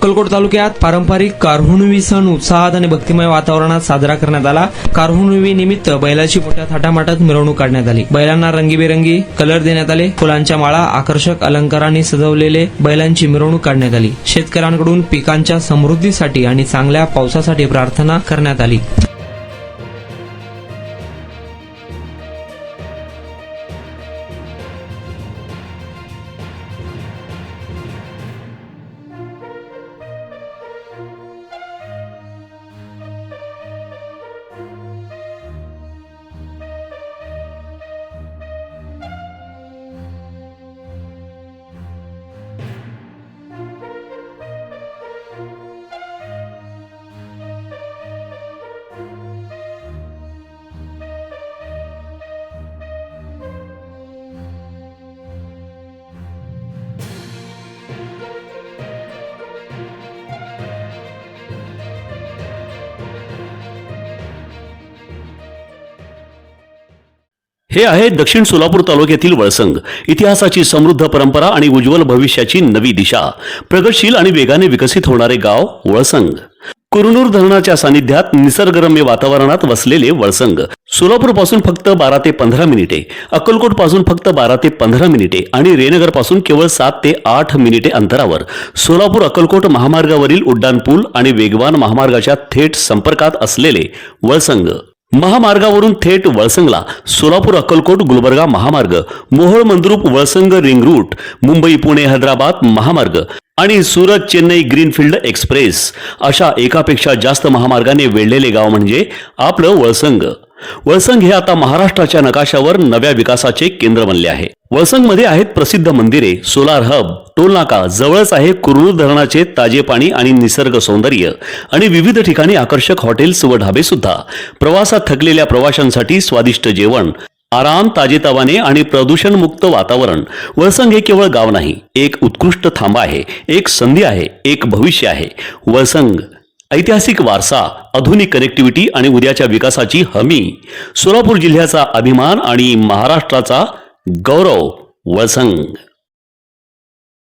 अक्कलकोट तालुक्यात पारंपरिक कारहुणवी सण उत्साहात आणि भक्तिमय वातावरणात साजरा करण्यात आला। कारहुणवी निमित्त बैलाची मोठ्या थाटामाटात मिरवणूक काढण्यात आली। बैलांना रंगीबेरंगी कलर देण्यात आले। फुलांच्या माळा, आकर्षक अलंकारांनी सजवलेले बैलांची मिरवणूक काढण्यात आली। शेतकऱ्यांकडून पिकांच्या समृद्धीसाठी आणि चांगल्या पावसासाठी प्रार्थना करण्यात आली। हे आहे दक्षिण सोलापूर तालुक्यातील वळसंग। इतिहासाची समृद्ध परंपरा आणि उज्ज्वल भविष्याची नवी दिशा, प्रगतशील आणि वेगाने विकसित होणारे गाव वळसंग। कुरनूर धरणाच्या सानिध्यात निसर्गरम्य वातावरणात वसलेले वळसंग सोलापूर पासून फक्त 12 ते 15 मिनिटे, अक्कलकोट पासून फक्त 12 ते 15 मिनिटे आणि रेणनगर पासून केवळ 7 ते 8 मिनिटे अंतरावर सोलापूर अक्कलकोट महामार्गावरील उड्डाण पूल आणि वेगवान महामार्गाच्या थेट संपर्कात असलेले वळसंग। महामार्गावरून थेट वळसंगला सोलापूर अक्कलकोट गुलबर्गा महामार्ग, मोहोळ मंद्रुप वळसंग रिंग रूट, मुंबई पुणे हैदराबाद महामार्ग आणि सुरत चेन्नई ग्रीनफील्ड एक्सप्रेस अशा एकापेक्षा जास्त महामार्गाने वेढलेले गाव म्हणजे आपलं वळसंग। वळसंग हे आता महाराष्ट्राच्या नकाशावर नव्या विकासाचे केंद्र बनले आहे। वळसंग मध्ये आहेत प्रसिद्ध मंदिरे, सोलार हब, टोलनाका, जवळच आहे कुरनूर धरणाचे ताजे पाणी आणि निसर्ग सौंदर्य आणि विविध ठिकाणी आकर्षक हॉटेल्स व ढाबे सुद्धा। प्रवासात थकलेल्या प्रवाशांसाठी स्वादिष्ट जेवण, आराम, ताजेतवाने आणि प्रदूषण मुक्त वातावरण। वळसंग हे केवळ गाव नाही, एक उत्कृष्ट थांबा आहे, एक संधी आहे, एक भविष्य आहे। वळसंग ऐतिहासिक वारसा, आधुनिक कनेक्टिव्हिटी आणि उद्याच्या विकासाची हमी। सोलापूर जिल्ह्याचा अभिमान आणि महाराष्ट्राचा गौरव वळसंग।